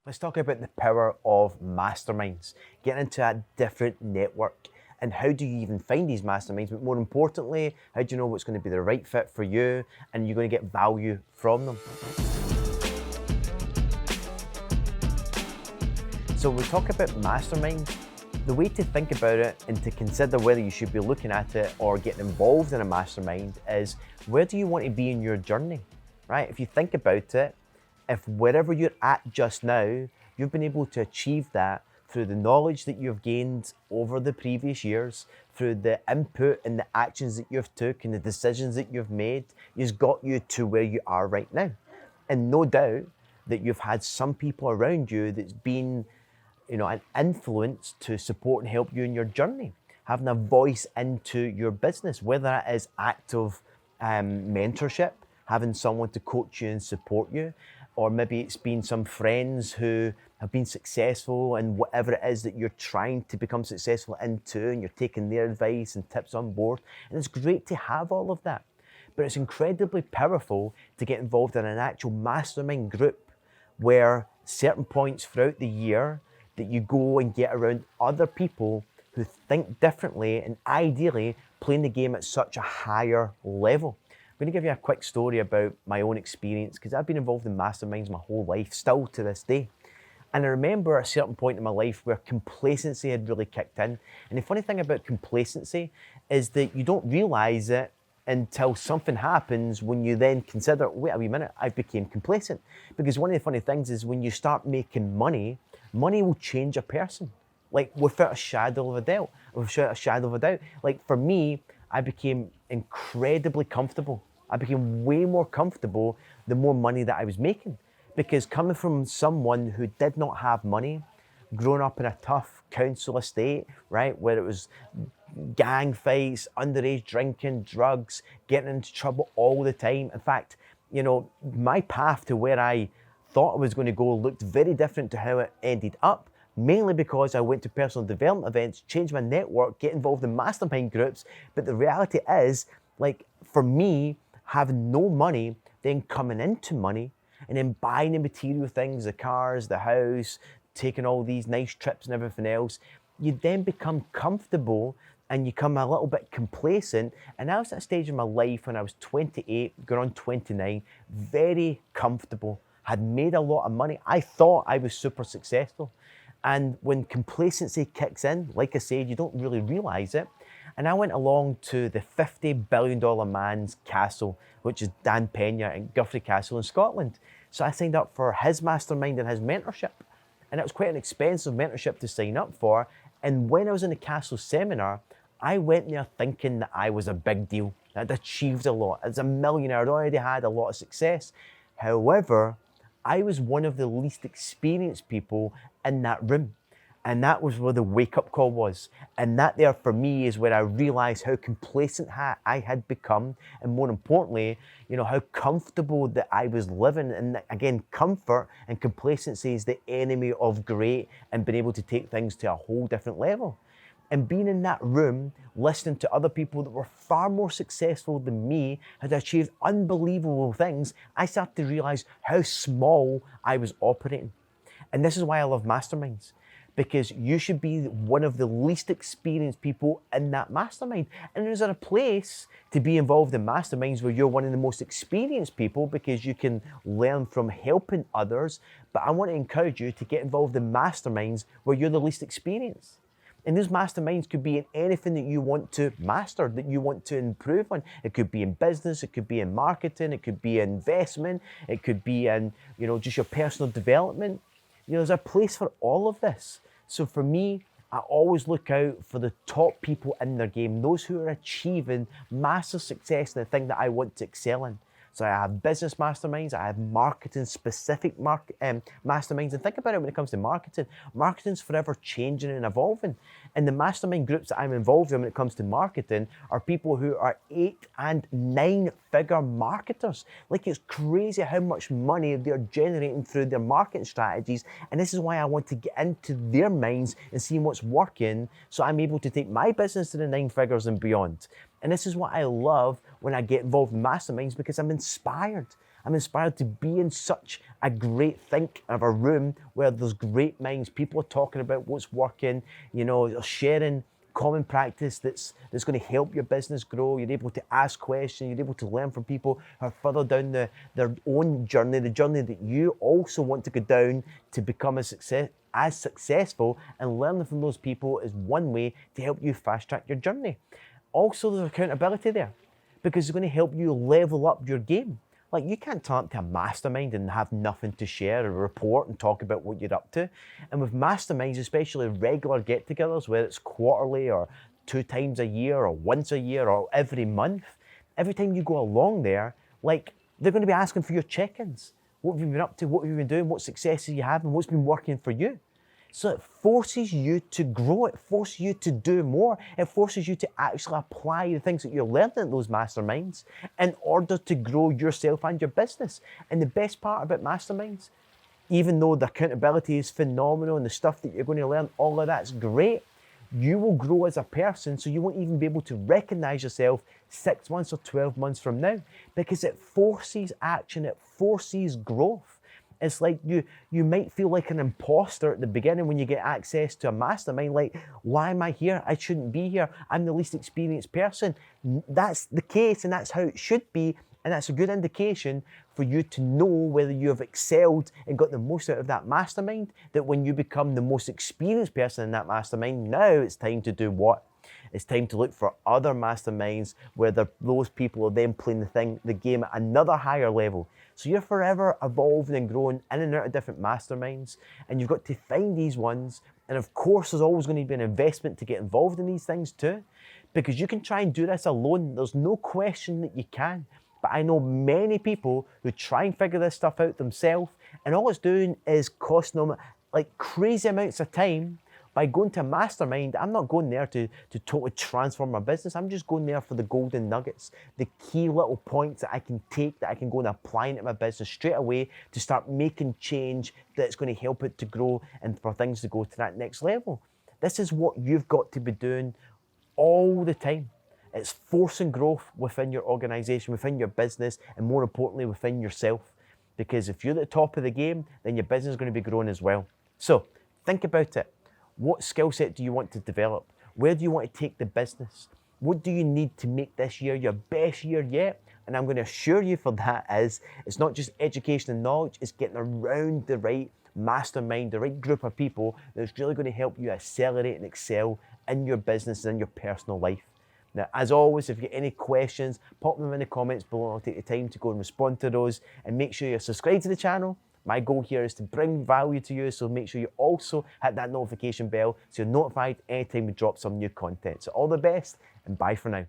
Let's talk about the power of masterminds, getting into a different network. And how do you even find these masterminds? But more importantly, how do you know what's going to be the right fit for you and you're going to get value from them? So when we talk about masterminds, the way to think about it and to consider whether you should be looking at it or getting involved in a mastermind is, where do you want to be in your journey, right? If you think about it, if wherever you're at just now, you've been able to achieve that through the knowledge that you've gained over the previous years, through the input and the actions that you've took and the decisions that you've made, has got you to where you are right now. And no doubt that you've had some people around you that's been, an influence to support and help you in your journey, having a voice into your business, whether that is active mentorship, having someone to coach you and support you, or maybe it's been some friends who have been successful in whatever it is that you're trying to become successful into, and you're taking their advice and tips on board. And it's great to have all of that. But it's incredibly powerful to get involved in an actual mastermind group where certain points throughout the year that you go and get around other people who think differently and ideally playing the game at such a higher level. I'm going to give you a quick story about my own experience, because I've been involved in masterminds my whole life, still to this day. And I remember a certain point in my life where complacency had really kicked in. And the funny thing about complacency is that you don't realize it until something happens when you then consider, wait a wee minute, I became complacent. Because one of the funny things is when you start making money, money will change a person, like without a shadow of a doubt. Like for me, I became incredibly comfortable. I became way more comfortable the more money that I was making. Because coming from someone who did not have money, growing up in a tough council estate, right, where it was gang fights, underage drinking, drugs, getting into trouble all the time. In fact, my path to where I thought I was going to go looked very different to how it ended up, mainly because I went to personal development events, changed my network, get involved in mastermind groups. But the reality is, like, for me, having no money, then coming into money, and then buying the material things, the cars, the house, taking all these nice trips and everything else, you then become comfortable and you become a little bit complacent. And I was at a stage in my life when I was 28, going on 29, very comfortable, had made a lot of money. I thought I was super successful. And when complacency kicks in, like I said, you don't really realize it. And I went along to the $50 billion man's castle, which is Dan Pena in Guthrie Castle in Scotland. So I signed up for his mastermind and his mentorship. And it was quite an expensive mentorship to sign up for. And when I was in the castle seminar, I went there thinking that I was a big deal. I'd achieved a lot. As a millionaire, I'd already had a lot of success. However, I was one of the least experienced people in that room. And that was where the wake-up call was. And that there for me is where I realized how complacent I had become. And more importantly, how comfortable that I was living. And that, again, comfort and complacency is the enemy of great and being able to take things to a whole different level. And being in that room, listening to other people that were far more successful than me, had achieved unbelievable things, I started to realize how small I was operating. And this is why I love masterminds. Because you should be one of the least experienced people in that mastermind. And there's a place to be involved in masterminds where you're one of the most experienced people, because you can learn from helping others. But I want to encourage you to get involved in masterminds where you're the least experienced. And those masterminds could be in anything that you want to master, that you want to improve on. It could be in business, it could be in marketing, it could be in investment, it could be in, just your personal development. There's a place for all of this. So for me, I always look out for the top people in their game, those who are achieving massive success in the thing that I want to excel in. So I have business masterminds, I have marketing specific masterminds. And think about it when it comes to marketing. Marketing's forever changing and evolving. And the mastermind groups that I'm involved in when it comes to marketing are people who are 8 and 9 figure marketers. Like, it's crazy how much money they're generating through their marketing strategies. And this is why I want to get into their minds and see what's working, so I'm able to take my business to the 9 figures and beyond. And this is what I love when I get involved in masterminds, because I'm inspired. I'm inspired to be in such a great think of a room where there's great minds. People are talking about what's working, they're sharing common practice that's going to help your business grow. You're able to ask questions, you're able to learn from people who are further down their own journey, the journey that you also want to go down to become as successful, and learning from those people is one way to help you fast track your journey. Also, there's accountability there because it's going to help you level up your game. Like, you can't turn up to a mastermind and have nothing to share or report and talk about what you're up to. And with masterminds, especially regular get-togethers, whether it's quarterly or 2 times a year or once a year or every month, every time you go along there, like, they're going to be asking for your check-ins. What have you been up to? What have you been doing? What successes you have and what's been working for you? So it forces you to grow. It forces you to do more. It forces you to actually apply the things that you're learning at those masterminds in order to grow yourself and your business. And the best part about masterminds, even though the accountability is phenomenal and the stuff that you're going to learn, all of that's great, you will grow as a person, so you won't even be able to recognize yourself 6 months or 12 months from now, because it forces action, it forces growth. It's like you might feel like an imposter at the beginning when you get access to a mastermind, like, why am I here? I shouldn't be here. I'm the least experienced person. That's the case, and that's how it should be, and that's a good indication for you to know whether you have excelled and got the most out of that mastermind, that when you become the most experienced person in that mastermind, now it's time to do what? It's time to look for other masterminds where those people are then playing the game at another higher level. So you're forever evolving and growing in and out of different masterminds, and you've got to find these ones. And of course, there's always going to be an investment to get involved in these things too, because you can try and do this alone. There's no question that you can. But I know many people who try and figure this stuff out themselves, and all it's doing is costing them like crazy amounts of time. By going to a mastermind, I'm not going there to totally transform my business. I'm just going there for the golden nuggets, the key little points that I can take, that I can go and apply into my business straight away to start making change that's going to help it to grow and for things to go to that next level. This is what you've got to be doing all the time. It's forcing growth within your organization, within your business, and more importantly, within yourself. Because if you're at the top of the game, then your business is going to be growing as well. So think about it. What skill set do you want to develop? Where do you want to take the business? What do you need to make this year your best year yet? And I'm going to assure you for that is, it's not just education and knowledge, it's getting around the right mastermind, the right group of people that's really going to help you accelerate and excel in your business and in your personal life. Now, as always, if you get any questions, pop them in the comments below. I'll take the time to go and respond to those, and make sure you're subscribed to the channel. My goal here is to bring value to you, so make sure you also hit that notification bell so you're notified anytime we drop some new content. So all the best, and bye for now.